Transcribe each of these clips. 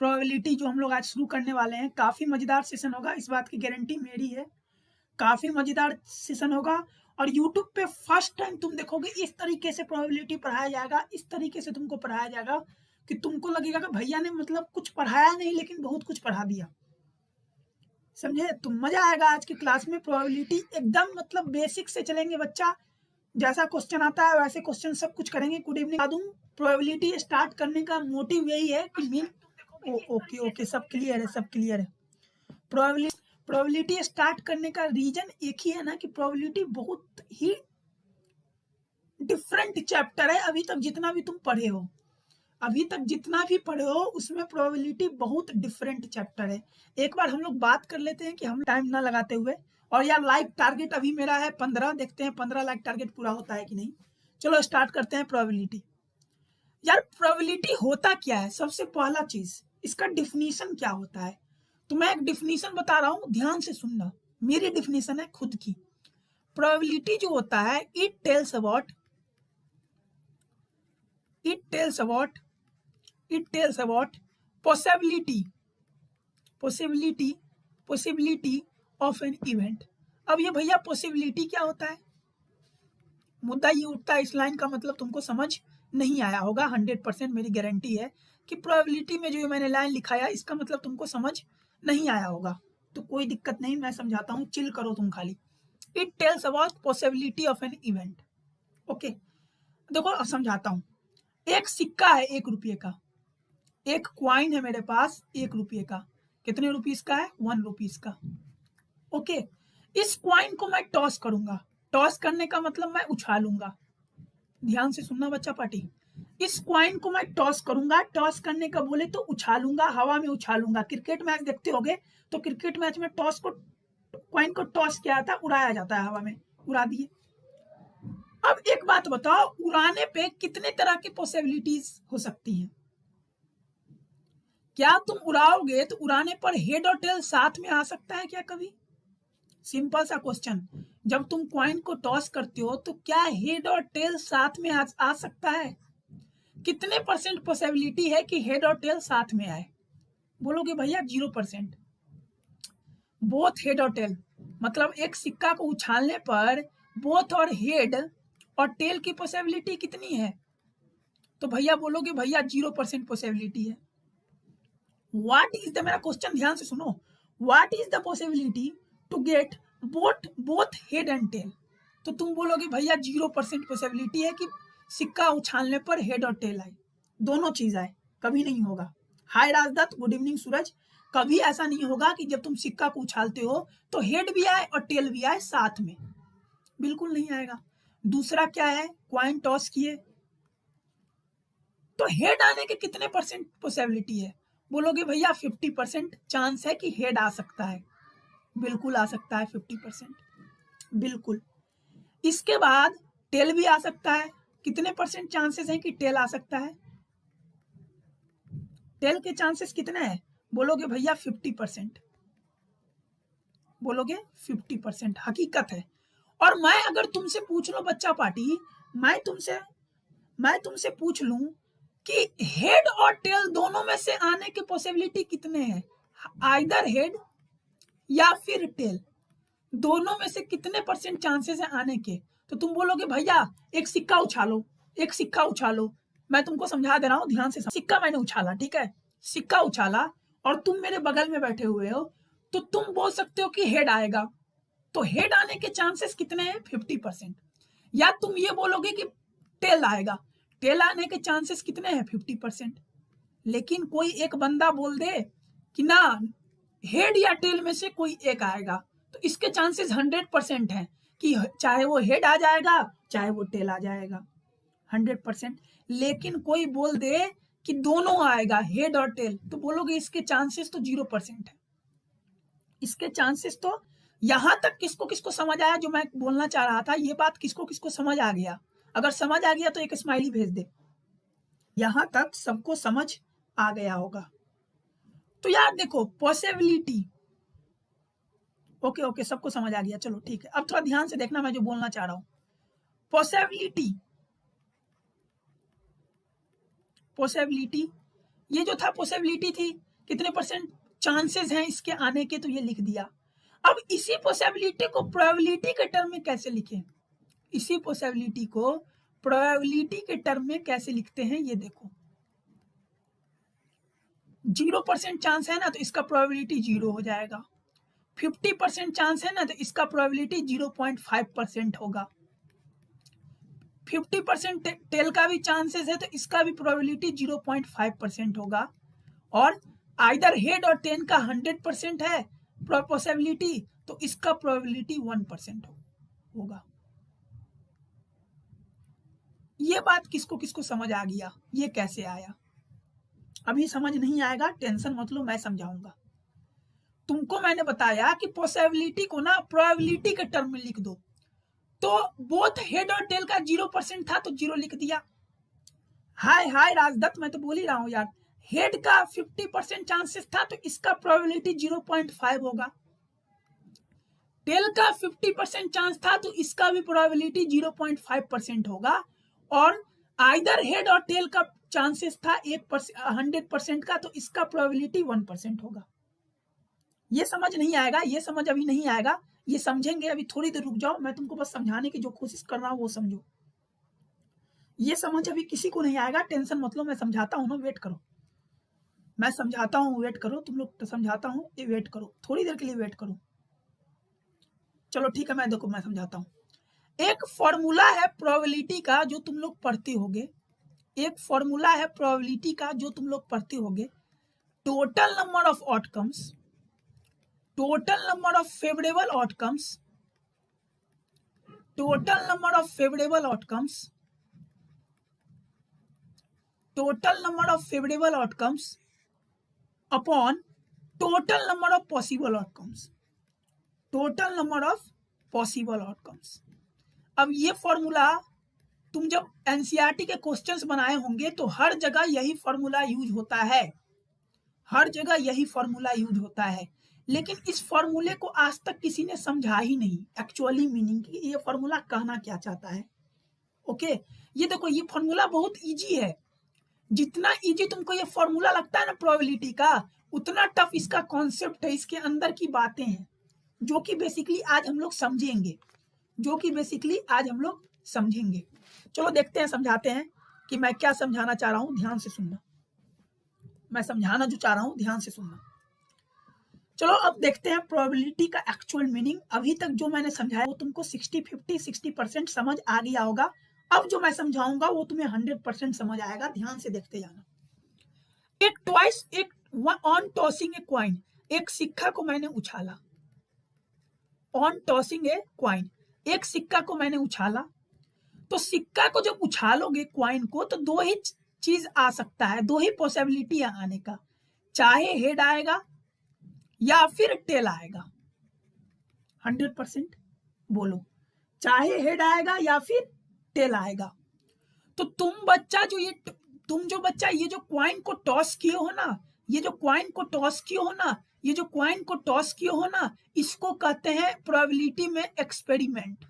Probability जो हम लोग आज शुरू करने वाले हैं, काफी मजेदार सेशन होगा, इस बात की गारंटी मेरी है। काफी मजेदार सेशन होगा और यूट्यूब पे फर्स्ट टाइम तुम देखोगे इस तरीके से प्रोबेबिलिटी पढ़ाया जाएगा, इस तरीके से तुमको पढ़ाया जाएगा कि तुमको लगेगा कि भैया ने मतलब कुछ पढ़ाया नहीं लेकिन बहुत कुछ पढ़ा दिया। समझे? तो मजा आएगा आज की क्लास में। प्रोबेबिलिटी एकदम मतलब बेसिक से चलेंगे बच्चा, जैसा क्वेश्चन आता है वैसे क्वेश्चन सब कुछ करेंगे। गुड इवनिंग बता दूं, प्रोबेबिलिटी स्टार्ट करने का मोटिव यही है कि मीन ओके ओके सब क्लियर है, सब क्लियर है। प्रोबेबिलिटी स्टार्ट करने का रीजन एक ही है ना कि प्रोबेबिलिटी बहुत ही डिफरेंट चैप्टर है। अभी तक जितना भी तुम पढ़े हो, अभी तक जितना भी पढ़े हो उसमें प्रोबेबिलिटी बहुत डिफरेंट चैप्टर है। एक बार हम लोग बात कर लेते हैं कि हम टाइम ना लगाते हुए, और यार लाइक टारगेट अभी मेरा है 15, देखते हैं 15 लाइक टारगेट पूरा होता है कि नहीं। चलो स्टार्ट करते हैं प्रोबेबिलिटी। यार प्रोबेबिलिटी होता क्या है? सबसे पहला चीज इसका डिफिनीशन क्या होता है। तो मैं एक डिफिनीशन बता रहा हूं, ध्यान से सुनना। मेरी डिफिनीशन है खुद की। प्रोबेबिलिटी जो होता है it tells about possibility of an event. अब ये भैया पॉसिबिलिटी क्या होता है? मुद्दा ये उठता है, इस लाइन का मतलब तुमको समझ नहीं आया होगा 100%, मेरी गारंटी है कि प्रोबेबिलिटी में जो मैंने लाइन लिखाया इसका मतलब तुमको समझ नहीं आया होगा। तो कोई दिक्कत नहीं, मैं समझाता हूँ, चिल करो तुम खाली। It tells about possibility of an event. Okay देखो अब समझाता हूँ। एक सिक्का है 1 रुपये का, एक क्वाइन है मेरे पास 1 रुपये का। कितने रुपीस का है? 1 रुपीस का। ओके, इस क्वाइन को मैं टॉस करूंगा। टॉस करने का मतलब मैं उछालूंगा। ध्यान से सुनना बच्चा पार्टी। इस क्वाइन को मैं टॉस करूंगा। टॉस करने का बोले तो उछालूंगा, हवा में उछालूंगा। क्रिकेट मैच देखते होगे तो क्रिकेट मैच में टॉस को, क्वाइन को टॉस किया जाता है, उड़ाया जाता है, हवा में उड़ा दिए। अब एक बात बताओ, उड़ाने पे कितने तरह की पॉसिबिलिटीज हो सकती हैं? क्या तुम उड़ाओगे तो उड़ाने पर हेड और टेल साथ में आ सकता है क्या कभी? सिंपल सा क्वेश्चन। जब तुम क्वाइन को टॉस करते हो तो क्या हेड और टेल साथ में आ सकता है? कितने परसेंट पॉसिबिलिटी है कि हेड और टेल साथ में आए? बोलोगे भैया 0%। बोथ हेड और टेल मतलब एक सिक्का को उछालने पर बोथ और हेड और टेल की पॉसिबिलिटी कितनी है? तो भैया बोलोगे भैया 0% पॉसिबिलिटी है। व्हाट इज द, मेरा क्वेश्चन ध्यान से सुनो, what is the possibility to get both head and tail? तो तुम बोलोगे भैया 0% पॉसिबिलिटी है कि सिक्का उछालने पर हेड और टेल आए, दोनों चीज आए। कभी नहीं होगा। हाय राजदत्त, गुड इवनिंग सूरज। कभी ऐसा नहीं होगा कि जब तुम सिक्का को उछालते हो तो हेड भी आए और टेल भी आए साथ में, बिल्कुल नहीं आएगा। दूसरा क्या है, क्वाइन टॉस किए तो हेड आने के कितने परसेंट पॉसिबिलिटी है? बोलोगे भैया 50% चांस है कि हेड आ सकता है। बिल्कुल आ सकता है 50%, बिल्कुल। इसके बाद टेल भी आ सकता है। कितने परसेंट चांसेस है कि टेल आ सकता है? टेल के चांसेस कितने हैं? बोलोगे भैया 50%। बोलोगे 50%, हकीकत है। और मैं अगर तुमसे पूछ लो बच्चा पार्टी, मैं तुमसे पूछ लूं कि हेड और टेल दोनों में से आने के पॉसिबिलिटी कितने हैं, आइदर हेड या फिर टेल, दोनों में से कितने परसेंट चांसेस है आने के? तो तुम बोलोगे भैया एक सिक्का उछालो, एक सिक्का उछालो। मैं तुमको समझा दे रहा हूं, ध्यान से। सिक्का मैंने उछाला, ठीक है, सिक्का उछाला और तुम मेरे बगल में बैठे हुए हो, तो तुम बोल सकते हो कि हेड आएगा। तो हेड आने के चांसेस कितने हैं? 50%। या तुम ये बोलोगे कि टेल आएगा, टेल आने के चांसेस कितने हैं? 50%। लेकिन कोई एक बंदा बोल दे कि ना हेड या टेल में से कोई एक आएगा, तो इसके चांसेस 100% हैं कि चाहे वो हेड आ जाएगा चाहे वो टेल आ जाएगा, 100%। लेकिन कोई बोल दे कि दोनों आएगा, हेड और टेल, तो बोलोगे इसके चांसेस तो 0% है। इसके चांसेस तो, यहां तक किसको किसको समझ आया जो मैं बोलना चाह रहा था? ये बात किसको किसको समझ आ गया? अगर समझ आ गया तो एक स्माइली भेज दे। यहां तक सबको समझ आ गया होगा। तो यार देखो पॉसिबिलिटी, ओके सबको समझ आ गया, चलो ठीक है। अब थोड़ा ध्यान से देखना मैं जो बोलना चाह रहा हूं। पॉसिबिलिटी ये जो था पॉसिबिलिटी थी, कितने परसेंट चांसेस हैं इसके आने के, तो ये लिख दिया। अब इसी पॉसिबिलिटी को प्रोबेबिलिटी के टर्म में कैसे लिखें, इसी पॉसिबिलिटी को प्रोबेबिलिटी के टर्म में कैसे लिखते हैं, ये देखो 0% चांस है ना, तो इसका प्रोबेबिलिटी 0 हो जाएगा। 50% चांस है ना, तो इसका प्रोबेबिलिटी 0.5% होगा। 50% टेल का भी चांसेस है, तो इसका भी प्रोबेबिलिटी 0.5% होगा। और आइदर हेड और टेल का 100% है पॉसिबिलिटी, तो इसका प्रोबेबिलिटी 1% होगा। ये बात किसको किसको समझ आ गया, ये कैसे आया? अभी समझ नहीं आएगा, टेंशन मत लो, मैं समझाऊंगा। तुमको मैंने बताया कि पॉसिबिलिटी को ना प्रोबेबिलिटी के टर्म में लिख दो, तो बोथ हेड और टेल का 0% था तो 0 लिख दिया। हाय राजदत्त, मैं तो बोल ही रहा हूं यार। हेड का 50% चांसेस था, तो इसका प्रोबेबिलिटी 0.5 होगा। टेल का 50% चांस था, तो इसका भी प्रोबेबिलिटी 0.5% होगा। और आइदर हेड और टेल का चांसेस था 100% का, तो इसका प्रोबेबिलिटी 1% होगा। ये समझ नहीं आएगा, ये समझ अभी नहीं आएगा, ये समझेंगे अभी, थोड़ी देर रुक जाओ, मैं तुमको बस समझाने की जो कोशिश कर रहा हूँ वो समझो। ये समझ अभी किसी को नहीं आएगा, टेंशन मत लो, मैं समझाता हूँ ना, वेट करो, मैं समझाता हूँ, वेट करो तुम लोग, तो समझाता हूँ, ये वेट करो, थोड़ी देर के लिए वेट करो। चलो ठीक है, मैं समझाता हूँ। एक फॉर्मूला है प्रोबेबिलिटी का जो तुम लोग पढ़ते होगे, एक फॉर्मूला है प्रोबेबिलिटी का जो तुम लोग पढ़ते होगे। Total number of outcomes, total number of favourable outcomes, total number of favourable outcomes, total number of favourable outcomes upon total number of possible outcomes, total number of possible outcomes. अब ये formula तुम जब NCERT के questions बनाए होंगे तो हर जगह यही फॉर्मूला यूज होता है, हर जगह यही फॉर्मूला यूज होता है। लेकिन इस फॉर्मूले को आज तक किसी ने समझा ही नहीं एक्चुअली मीनिंग की, ये फॉर्मूला कहना क्या चाहता है। ओके, ये देखो, ये फॉर्मूला बहुत इजी है। जितना इजी तुमको ये फॉर्मूला लगता है ना प्रोबेबिलिटी का, उतना टफ इसका कॉन्सेप्ट है, इसके अंदर की बातें हैं जो कि बेसिकली आज हम लोग समझेंगे, जो कि बेसिकली आज हम लोग समझेंगे। चलो देखते हैं, समझाते हैं कि मैं क्या समझाना चाह रहा हूं, ध्यान से सुनना। मैं समझाना जो चाह रहा हूं ध्यान से सुनना। चलो अब देखते हैं प्रोबेबिलिटी का एक्चुअल मीनिंग। अभी तक जो मैंने समझाया वो तुमको 60% समझ आ गया होगा। अब जो मैं समझाऊंगा वो तुम्हें 100% समझ आएगा, ध्यान से देखते जाना। एक ट्वाइस, एक ऑन टॉसिंग ए क्वाइन, एक सिक्का को मैंने उछाला। ऑन टॉसिंग ए क्वाइन, एक सिक्का को मैंने उछाला। तो सिक्का को जब उछालोगे क्वाइन को, तो दो ही चीज आ सकता है, दो ही पॉसिबिलिटी है आने का, चाहे हेड आएगा या फिर टेल आएगा। 100% बोलो, चाहे हेड आएगा या फिर टेल आएगा। तो तुम जो बच्चा ये जो क्वाइन को टॉस किए हो ना, ये जो क्वाइन को टॉस किए हो ना, ये जो क्वाइन को टॉस किए हो ना, इसको कहते हैं प्रोबेबिलिटी में एक्सपेरिमेंट।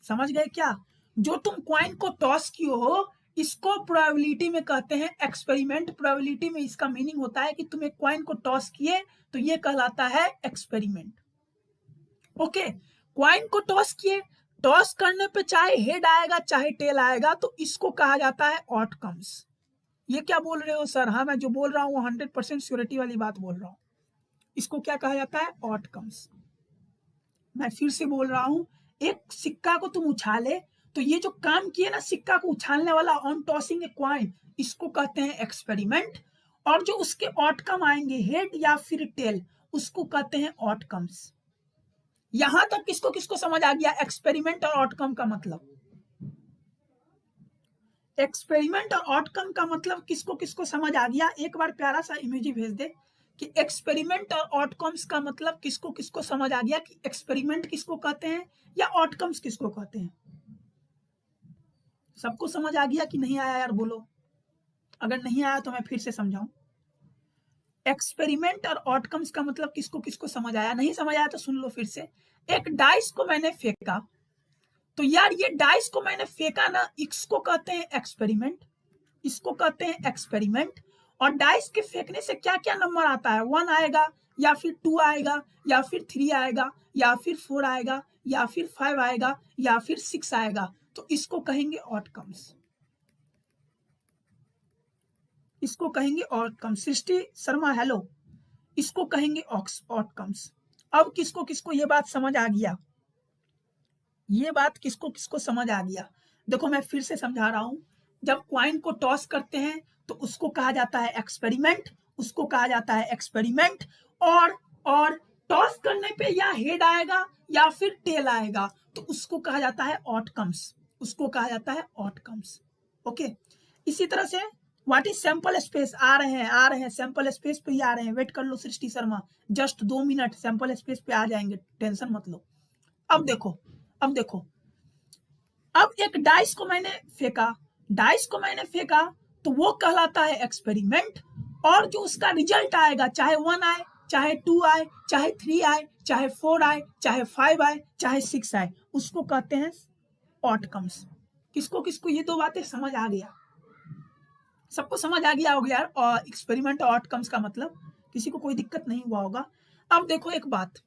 समझ गए क्या? जो तुम क्वाइन को टॉस किए हो इसको प्रोबेबिलिटी में कहते हैं एक्सपेरिमेंट। प्रोबेबिलिटी में इसका मीनिंग होता है कि तुम एक क्वाइन को टॉस किए तो ये कहलाता है एक्सपेरिमेंट। ओके, क्वाइन को टॉस किए, टॉस करने पे चाहे हेड आएगा चाहे टेल आएगा, तो इसको कहा जाता है आउटकम्स। ये क्या बोल रहे हो सर? हाँ, मैं जो बोल रहा हूँ वो 100% श्योरिटी वाली बात बोल रहा हूँ। इसको क्या कहा जाता है? आउटकम्स। मैं फिर से बोल रहा हूँ, एक सिक्का को तुम उछाले तो ये जो काम किए ना सिक्का को उछालने वाला, ऑन टॉसिंग ए क्वाइन, इसको कहते हैं एक्सपेरिमेंट। और जो उसके आउटकम आएंगे हेड या फिर टेल, उसको कहते हैं आउटकम्स। यहां तक किसको किसको समझ आ गया एक्सपेरिमेंट और आउटकम का मतलब? एक्सपेरिमेंट और आउटकम का मतलब किसको किसको समझ आ गया? एक बार प्यारा सा इमेज भेज दे कि एक्सपेरिमेंट और आउटकम्स का मतलब किसको किसको समझ आ गया कि एक्सपेरिमेंट किसको कहते हैं या आउटकम्स किसको कहते हैं। सबको समझ आ गया कि नहीं आया यार? बोलो, अगर नहीं आया तो मैं फिर से समझाऊं। एक्सपेरिमेंट और आउटकम्स का मतलब किसको किसको समझ आया? नहीं समझ आया तो सुन लो फिर से। एक डाइस को मैंने फेंका, तो यार ये डाइस को मैंने फेंका ना, इसको कहते हैं एक्सपेरिमेंट। इसको कहते हैं एक्सपेरिमेंट। और डाइस के फेंकने से क्या क्या नंबर आता है, 1 आएगा या फिर 2 आएगा या फिर 3 आएगा या फिर 4 आएगा या फिर 5 आएगा या फिर 6 आएगा, तो इसको कहेंगे आउटकम्स, इसको कहेंगे आउटकम्स। सृष्टि शर्मा हेलो, इसको कहेंगे आउटकम्स। अब किसको किसको ये बात समझ आ गया, ये बात किसको किसको समझ आ गया? देखो मैं फिर से समझा रहा हूं, जब क्वाइन को टॉस करते हैं तो उसको कहा जाता है एक्सपेरिमेंट, उसको कहा जाता है एक्सपेरिमेंट। और टॉस करने पे या हेड आएगा या फिर टेल आएगा तो उसको कहा जाता है आउटकम्स, उसको कहा जाता है आउटकम्स। ओके, इसी तरह से व्हाट इज सैंपल स्पेस, आ रहे हैं सैंपल स्पेस पे ही आ रहे हैं, वेट कर लो Srishti Sharma, just 2 minute, sample space पे आ जाएंगे, टेंशन मत लो। अब देखो अब एक डाइस को मैंने फेंका तो वो कहलाता है एक्सपेरिमेंट। और जो उसका रिजल्ट आएगा, चाहे 1 आए, चाहे 2 आए, चाहे 3 आए, चाहे 4 आए, चाहे 5 आए, चाहे 6 आए, उसको कहते हैं आउटकम्स। किसको किसको ये 2 बातें समझ आ गया? सबको समझ आ गया होगा यार, और एक्सपेरिमेंट और आउटकम्स का मतलब, किसी को कोई दिक्कत नहीं हुआ होगा। अब देखो एक बात,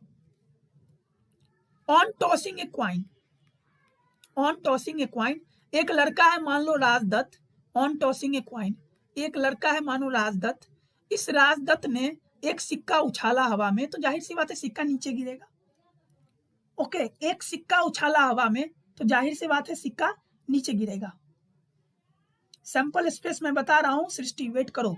on tossing a coin, on tossing a coin, एक लड़का है मान लो Rajdatt, on tossing a coin, एक लड़का है मानो राजदत्त, इस राजदत्त ने एक सिक्का उछाला हवा में, तो जाहिर सी बात है सिक्का नीचे गिरेगा। ओके, एक सिक्का उछाला हवा में तो जाहिर सी बात है सिक्का नीचे गिरेगा। सैंपल स्पेस में बता रहा हूं, सृष्टि वेट करो,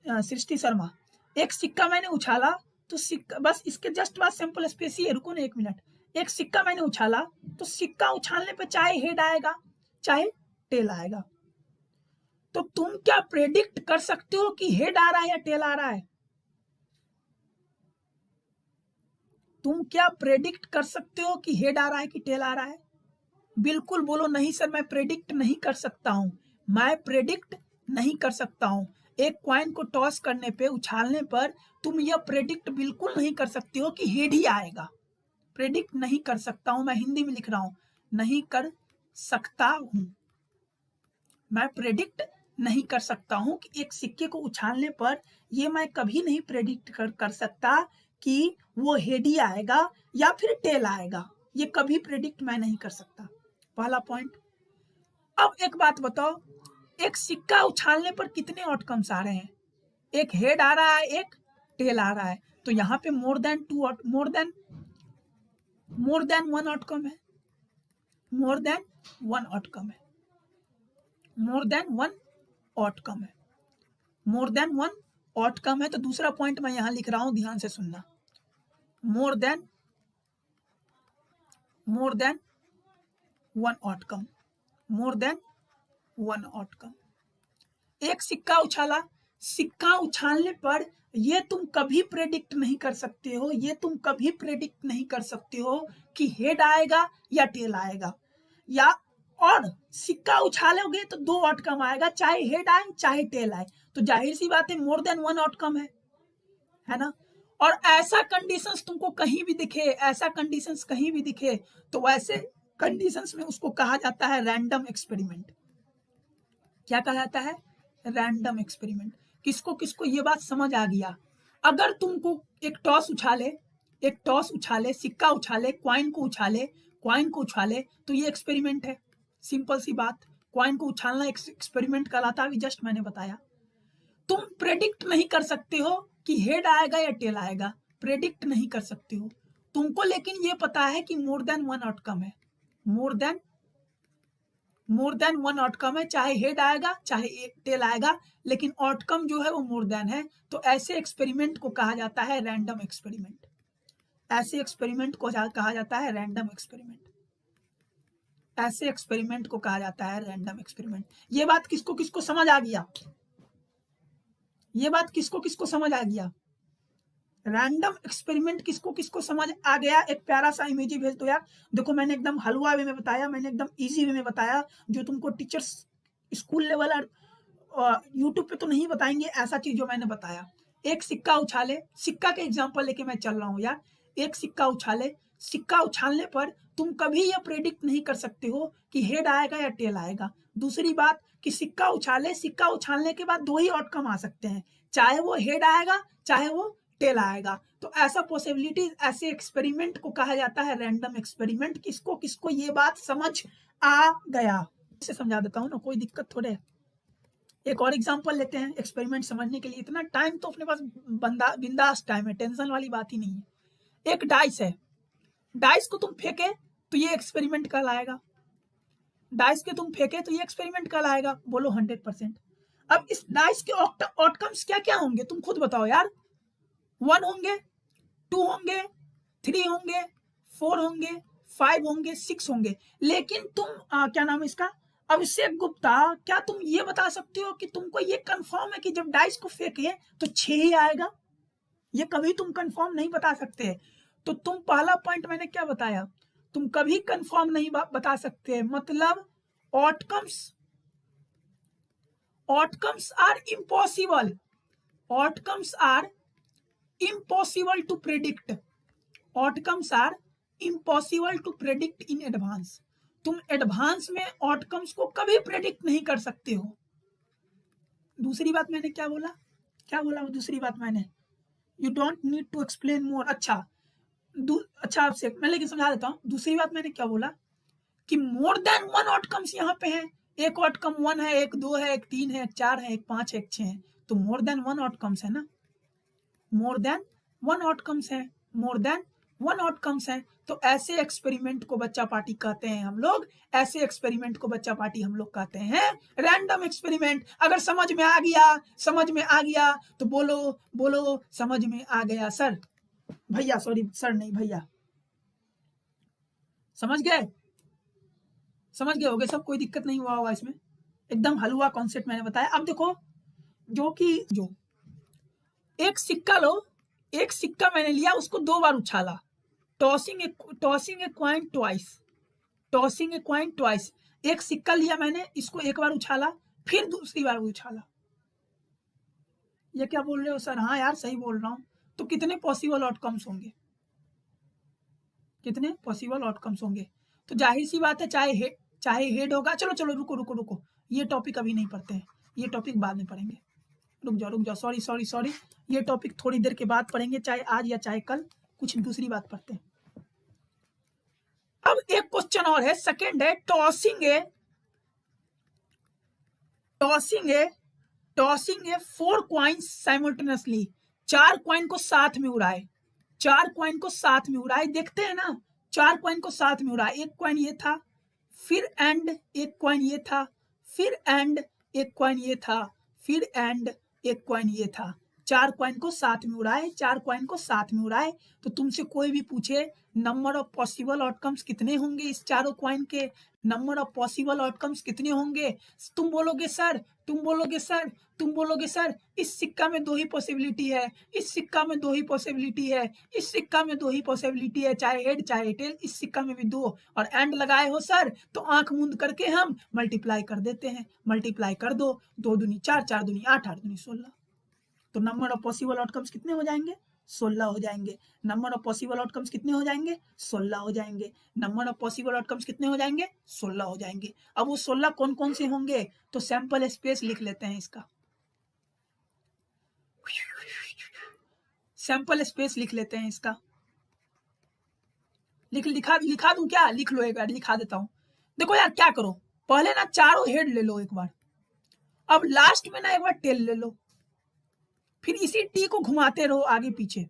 सृष्टि शर्मा, एक सिक्का मैंने उछाला तो सिक्का, बस इसके जस्ट बाद सैंपल स्पेस ही है, रुको ना 1 मिनट। एक सिक्का मैंने उछाला तो सिक्का उछालने पे चाहे हेड आएगा चाहे टेल आएगा। तो तुम क्या प्रेडिक्ट कर सकते हो कि हेड आ रहा है या टेल आ रहा है? तुम क्या प्रेडिक्ट कर सकते हो कि हेड आ रहा है कि टेल आ रहा है? बिल्कुल बोलो नहीं सर, मैं प्रेडिक्ट नहीं कर सकता हूं, मैं प्रेडिक्ट नहीं कर सकता हूं। एक क्वाइन को टॉस करने पे, उछालने पर तुम यह प्रेडिक्ट बिल्कुल नहीं कर सकते हो कि हेड ही आएगा। प्रेडिक्ट नहीं कर सकता हूं, मैं हिंदी में लिख रहा हूं, नहीं कर सकता हूं, मैं प्रेडिक्ट नहीं कर सकता हूं कि एक सिक्के को उछालने पर ये मैं कभी नहीं प्रेडिक्ट कर सकता कि वो हेड ही आएगा या फिर टेल आएगा, ये कभी प्रेडिक्ट मैं नहीं कर सकता, पहला पॉइंट। अब एक बात बताओ, एक सिक्का उछालने पर कितने आउटकम्स आ रहे हैं? एक हेड आ रहा है, एक टेल आ रहा है, तो यहाँ पे मोर देन वन आउटकम है, मोर देन वन आउटकम है, मोर देन वन आउटकम है, मोर देन वन आउटकम है। तो दूसरा पॉइंट मैं यहां लिख रहा हूं, ध्यान से सुनना, more than one outcome, more than one outcome. एक सिक्का उछाला, सिक्का उछालने पर ये तुम कभी प्रेडिक्ट नहीं कर सकते हो, ये तुम कभी प्रेडिक्ट नहीं कर सकते हो कि हेड आएगा या टेल आएगा, या और सिक्का उछालोगे तो 2 आउटकम आएगा, चाहे हेड आए चाहे टेल आए, तो जाहिर सी बात है मोर देन वन आउटकम है ना। और ऐसा कंडीशंस तुमको कहीं भी दिखे, ऐसा कंडीशंस कहीं भी दिखे तो वैसे कंडीशंस में उसको कहा जाता है रैंडम एक्सपेरिमेंट। क्या कहा जाता है? Random experiment. किसको किसको ये बात समझ आ गया? अगर तुमको एक टॉस उछाले, सिक्का उछाले, क्वाइन को उछाले तो ये एक्सपेरिमेंट है, सिंपल सी बात। क्वाइन को उछालना एक एक्सपेरिमेंट कहलाता है, जस्ट मैंने बताया। तुम प्रेडिक्ट नहीं कर सकते हो कि हेड आएगा या टेल आएगा, प्रेडिक्ट नहीं कर सकते हो तुमको, लेकिन ये पता है कि मोर देन वन आउटकम है, मोर देन वन आउटकम है, चाहे हेड आएगा चाहे एक टेल आएगा, लेकिन आउटकम जो है वो मोर देन है। तो ऐसे एक्सपेरिमेंट को कहा जाता है रैंडम एक्सपेरिमेंट, ऐसे एक्सपेरिमेंट को कहा जाता है रैंडम एक्सपेरिमेंट, ऐसे एक्सपेरिमेंट को कहा जाता है रैंडम एक्सपेरिमेंट। ये बात किसको किसको समझ आ गया? ये बात किसको किसको समझ आ गया? रैंडम एक्सपेरिमेंट किसको किसको समझ आ गया? एक प्यारा सा इमेज भेज दो यार। देखो मैंने एकदम हलवा वे में बताया, मैंने एकदम इजी वे में बताया, जो तुमको टीचर्स स्कूल लेवल और यूट्यूब पे तो नहीं बताएंगे ऐसा चीज जो मैंने बताया। एक सिक्का उछाले, सिक्का के एग्जाम्पल लेके मैं चल रहा हूँ यार। एक सिक्का उछाले, सिक्का उछालने पर तुम कभी यह प्रेडिक्ट नहीं कर सकते हो कि हेड आएगा या टेल आएगा। दूसरी बात, कि सिक्का उछाले, सिक्का उछालने के बाद दो ही आउटकम आ सकते हैं, चाहे वो हेड आएगा चाहे वो टेल आएगा। तो ऐसा पॉसिबिलिटी, ऐसे एक्सपेरिमेंट को कहा जाता है रैंडम एक्सपेरिमेंट। किसको किसको ये बात समझ आ गया? इसे समझा देता हूँ ना, कोई दिक्कत थोड़े है। एक और एग्जांपल लेते हैं एक्सपेरिमेंट समझने के लिए। इतना टाइम तो अपने पास बिंदास टाइम है, टेंशन वाली बात ही नहीं है। एक डाइस है, डाइस को तुम फेंके तो ये एक्सपेरिमेंट कल आएगा, डाइस के तुम फेंके तो ये एक्सपेरिमेंट कल आएगा। बोलो 100%। अब इस डाइस के आउटकम्स क्या क्या होंगे तुम खुद बताओ यार। 1 होंगे, 2 होंगे, 3 होंगे, 4 होंगे, 5 होंगे, 6 होंगे। लेकिन तुम क्या नाम है इसका, अभिषेक गुप्ता, क्या तुम ये बता सकते हो कि तुमको ये कंफर्म है कि जब डाइस को फेंके तो 6 ही आएगा? ये कभी तुम कंफर्म नहीं बता सकते। तो तुम पहला पॉइंट मैंने क्या बताया, तुम कभी कंफर्म नहीं बता सकते। मतलब outcomes are impossible, outcomes are impossible to predict, outcomes are impossible to predict in advance. तुम एडवांस में आउटकम्स को कभी प्रेडिक्ट नहीं कर सकते हो। दूसरी बात मैंने क्या बोला, क्या बोला दूसरी बात मैंने, you don't need to explain more. अच्छा आपसे मैं लेकिन समझा देता हूँ। दूसरी बात मैंने क्या बोला कि मोर देन 1 आउटकम्स यहाँ पे है। एक आउटकम 1 है, एक 2 है, एक 3 है, एक 4 है, एक 5 है, एक 6 है। तो मोर देन 1 आउटकम्स है ना, मोर देन 1 आउटकम्स है, मोर देन 1 आउटकम्स है। तो ऐसे एक्सपेरिमेंट को बच्चा पार्टी कहते हैं हम लोग, ऐसे एक्सपेरिमेंट को बच्चा पार्टी हम लोग कहते हैं रैंडम एक्सपेरिमेंट। अगर समझ में आ गया, समझ में आ गया तो बोलो बोलो समझ में आ गया सर, भैया, सॉरी सर नहीं भैया, समझ गए, समझ गए होगे सब, कोई दिक्कत नहीं हुआ होगा इसमें, एकदम हलवा कॉन्सेप्ट मैंने बताया। अब देखो, जो एक सिक्का लो, एक सिक्का मैंने लिया, उसको 2 बार उछाला, tossing a coin twice, tossing a coin twice. एक सिक्का लिया मैंने, इसको एक बार उछाला, फिर दूसरी बार उछाला। ये क्या बोल रहे हो सर? हाँ यार सही बोल रहा हूँ। तो कितने पॉसिबल आउटकम्स होंगे, कितने पॉसिबल आउटकम्स होंगे? तो जाहिर सी बात है चाहे हेड होगा। चलो रुको, ये टॉपिक अभी नहीं पढ़ते हैं, ये टॉपिक बाद में पढ़ेंगे। रुक जाओ, सॉरी, ये टॉपिक थोड़ी देर के बाद पढ़ेंगे, चाहे आज या चाहे कल। कुछ दूसरी बात पढ़ते हैं। अब एक क्वेश्चन और है, सेकंड है, टॉसिंग ए 4 कॉइन्स साइमल्टेनियसली। 4 कॉइन को साथ में उड़ाए, 4 कॉइन को साथ में उड़ाए। देखते हैं ना, 4 कॉइन को साथ में उड़ाए। एक कॉइन ये था, फिर एंड एक कॉइन ये था, फिर एंड एक कॉइन ये था, फिर एंड एक कॉइन ये था। 4 कॉइन को साथ में उड़ाए, 4 कॉइन को साथ में उड़ाए। तो तुमसे कोई भी पूछे नंबर ऑफ पॉसिबल आउटकम्स कितने होंगे इस चारों कॉइन के, नंबर ऑफ पॉसिबल आउटकम्स कितने होंगे, तुम बोलोगे सर इस सिक्का में 2 ही पॉसिबिलिटी है, इस सिक्का में 2 ही पॉसिबिलिटी है, इस सिक्का में 2 ही पॉसिबिलिटी है, चाहे हेड चाहे टेल, इस सिक्का में भी 2। और एंड लगाए हो सर तो आंख मूंद करके हम मल्टीप्लाई कर देते हैं। मल्टीप्लाई कर दो, 2 दूनी 4, 4 दूनी 8, 8 दूनी 16। तो नंबर ऑफ पॉसिबल आउटकम्स कितने हो जाएंगे? 16 हो जाएंगे। नंबर ऑफ पॉसिबल आउटकम्स कितने हो जाएंगे? 16 हो जाएंगे। नंबर ऑफ पॉसिबल आउटकम्स कितने हो जाएंगे? 16 हो जाएंगे। अब वो 16 कौन कौन से होंगे? तो सैंपल स्पेस लिख लेते हैं इसका, सैंपल स्पेस लिख लेते हैं इसका। लिखा दूं क्या? लिख लो एक बार, लिखा देता हूं। देखो यार क्या करो, पहले ना चारों हेड ले लो एक बार, अब लास्ट में ना एक बार टेल ले लो, फिर इसी टी को घुमाते रहो आगे पीछे,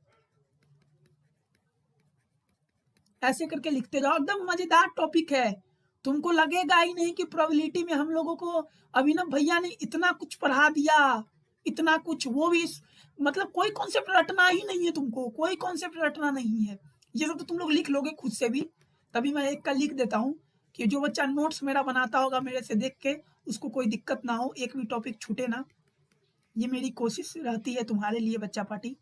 ऐसे करके लिखते जाओ। एकदम मजेदार टॉपिक है, तुमको लगेगा ही नहीं कि प्रोबेबिलिटी में हम लोगों को अभिनव भैया ने इतना कुछ पढ़ा दिया, इतना कुछ, वो भी मतलब कोई कॉन्सेप्ट रटना ही नहीं है तुमको, कोई कॉन्सेप्ट रटना नहीं है। ये सब तो तुम लोग लिख लोगे खुद से भी। तभी मैं एक का लिख देता हूँ कि जो बच्चा नोट्स मेरा बनाता होगा मेरे से देख के, उसको कोई दिक्कत ना हो, एक भी टॉपिक छूटे ना। ये मेरी कोशिश रहती है तुम्हारे लिए बच्चा पार्टी,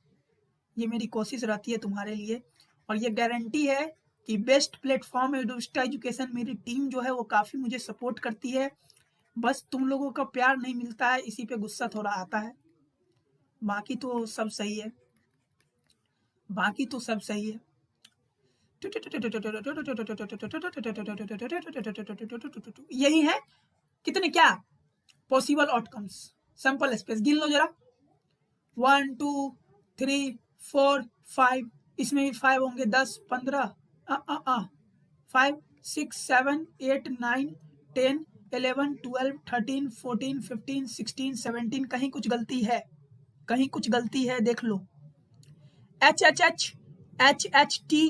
ये मेरी कोशिश रहती है तुम्हारे लिए। और ये गारंटी है कि बेस्ट प्लेटफॉर्म एजुकेशन, मेरी टीम जो है वो काफ़ी मुझे सपोर्ट करती है। बस तुम लोगों का प्यार नहीं मिलता है, इसी पे गुस्सा थोड़ा आता है, बाकी तो सब सही है, बाकी तो सब सही है। यही है, कितने क्या पॉसिबल आउटकम्स, सैंपल स्पेस गिन लो जरा, 1 2 3 4 5, इसमें भी 5 होंगे, 10 15 5 6 7 8 9 10 11 12 13 14 15 16 17, कहीं कुछ गलती है, कहीं कुछ गलती है, देख लो। H H H, H H T,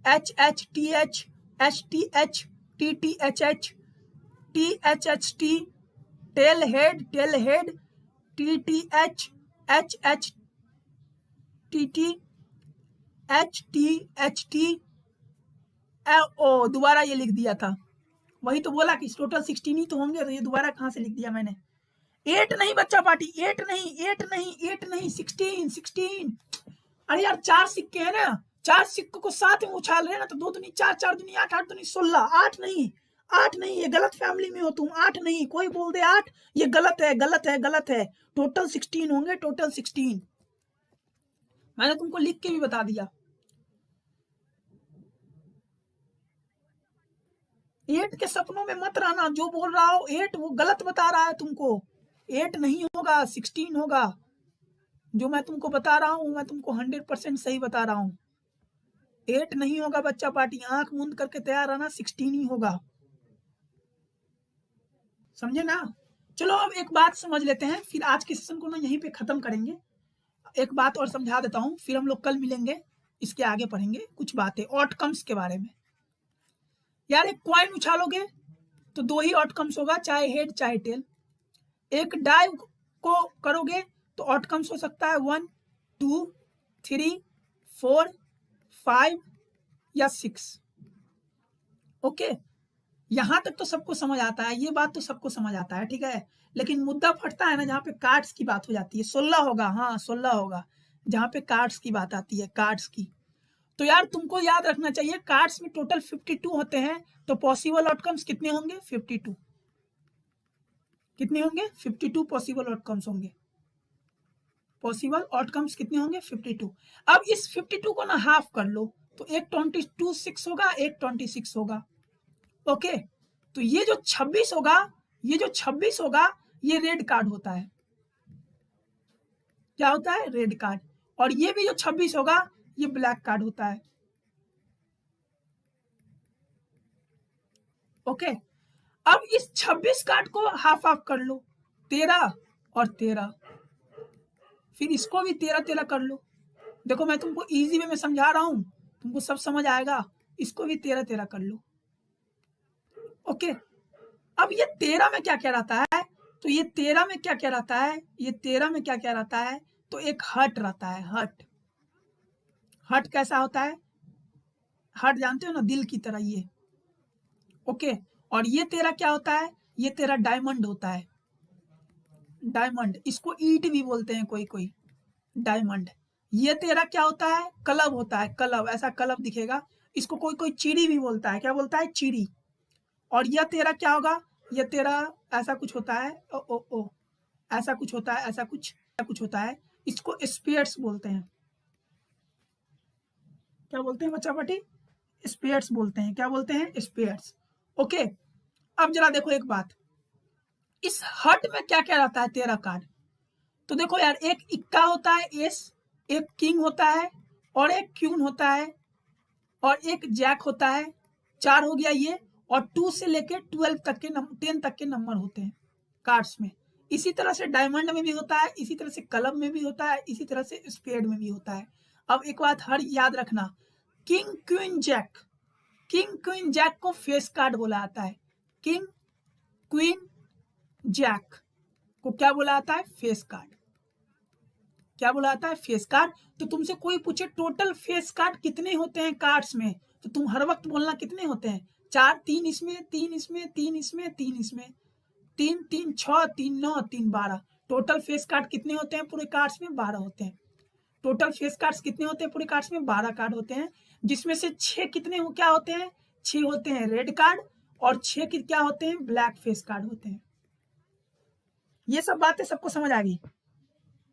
H H T H, H T H, T T H H, T H H T, tail head, tail head, T T H, H H T T, H T, ओ दोबारा ये लिख दिया था, वही तो बोला कि टोटल 16 ही तो होंगे, तो ये दोबारा कहाँ से लिख दिया मैंने। 8 नहीं बच्चा पार्टी, 8 नहीं, 8 नहीं, 8 नहीं, 16 16। अरे यार 4 सिक्के हैं ना, 4 सिक्कों को साथ में उछाल रहे हैं ना, तो 2 दूनी 4, 4 दूनी 8, 8 दूनी 16, 8 नहीं, 8 नहीं, ये गलत फैमिली में हो तुम, 8 नहीं, कोई बोल दे 8, ये गलत है, गलत है, गलत है, टोटल 16 होंगे, टोटल 16। मैंने तुमको लिख के भी बता दिया। 8 के सपनों में मत रहना, जो बोल रहा हो 8 वो गलत बता रहा है तुमको, 8 नहीं होगा, 16 होगा। जो मैं तुमको बता रहा हूँ मैं तुमको 100% सही बता रहा हूँ, 8 नहीं होगा बच्चा पार्टी, आंख मूंद करके तैयार रहना, 16 ही होगा, समझे ना। चलो अब एक बात समझ लेते हैं, फिर आज के सेशन को ना यहीं पे खत्म करेंगे। एक बात और समझा देता हूँ, फिर हम लोग कल मिलेंगे, इसके आगे पढ़ेंगे कुछ बातें आउटकम्स के बारे में। यार एक कॉइन उछालोगे तो 2 ही आउटकम्स होगा, चाहे हेड चाहे टेल। एक डाइव को करोगे तो आउटकम्स हो सकता है 1 2 3 4 5 या 6। ओके, यहां तक तो सबको समझ आता है, ये बात तो सबको समझ आता है, ठीक है। लेकिन मुद्दा फटता है ना जहाँ पे कार्ड्स की बात हो जाती है। 16 होगा, हाँ 16 होगा, जहाँ पे कार्ड्स की बात आती है, कार्ड्स की। तो यार तुमको याद रखना चाहिए, कार्ड्स में टोटल 52 होते हैं, तो पॉसिबल आउटकम्स कितने होंगे, 52। कितने होंगे, 52 पॉसिबल आउटकम्स होंगे। पॉसिबल आउटकम्स कितने होंगे, 52। अब इस 52 को ना हाफ कर लो, तो एक 26 होगा, एक 26 होगा। ओके, तो ये जो 26 होगा, ये जो 26 होगा, ये रेड कार्ड होता है। क्या होता है, रेड कार्ड। और ये भी जो 26 होगा, ये ब्लैक कार्ड होता है। ओके, अब इस 26 कार्ड को हाफ हाफ कर लो, 13 और 13, फिर इसको भी 13 13 कर लो। देखो मैं तुमको इजी वे में समझा रहा हूं, तुमको सब समझ आएगा। इसको भी 13 13 कर लो। ओके, अब ये 13 में क्या क्या रहता है, तो ये 13 में क्या क्या रहता है, ये 13 में क्या क्या रहता है, तो एक हट रहता है, हट। हट कैसा होता है, हट जानते हो ना, दिल की तरह ये। ओके, और ये 13 क्या होता है, ये 13 डायमंड होता है, डायमंड। इसको ईट भी बोलते हैं कोई कोई, डायमंड। ये 13 क्या होता है, क्लब होता है, क्लब, ऐसा क्लब दिखेगा। इसको कोई कोई चिड़ी भी बोलता है, क्या बोलता है, चिड़ी। और यह 13 क्या होगा, यह 13 ऐसा कुछ होता है, ओ ओ ओ ऐसा कुछ होता है, ऐसा कुछ होता है। इसको स्पेयर्स बोलते हैं। क्या बोलते हैं बच्चा पार्टी, स्पेयर्स बोलते हैं। क्या बोलते हैं, स्पेयर्स। ओके, अब जरा देखो एक बात, इस हट में क्या क्या रहता है 13 कार्ड। तो देखो यार, एक इक्का होता है, एस, एक किंग होता है, और एक क्यून होता है, और एक जैक होता है। 4 हो गया ये, और 2 से लेके 12 तक के 10 तक के नंबर होते हैं कार्ड्स में। इसी तरह से डायमंड में भी होता है, इसी तरह से क्लब में भी होता है, इसी तरह से स्पेड में भी होता है। अब एक बात हर याद रखना, king queen jack, king queen jack को फेस कार्ड बोला जाता है। किंग क्वीन जैक को क्या बोला जाता है, फेस कार्ड। क्या बोला जाता है, फेस कार्ड। तो तुमसे कोई पूछे टोटल फेस कार्ड कितने होते हैं कार्ड्स में, तो तुम हर वक्त बोलना कितने होते हैं, 4, 3 इसमें, 3 इसमें, 3 इसमें, 3 इसमें, 3 3 6, 3 9, 3 12। टोटल फेस कार्ड कितने होते हैं पूरे कार्ड्स में, 12 होते हैं। टोटल फेस कार्ड्स कितने होते हैं पूरे कार्ड्स में, 12 कार्ड होते हैं, जिसमें से 6 कितने क्या होते हैं, 6 होते हैं रेड कार्ड, और 6 क्या होते हैं, ब्लैक फेस कार्ड होते हैं। ये सब बातें सबको समझ आ गई।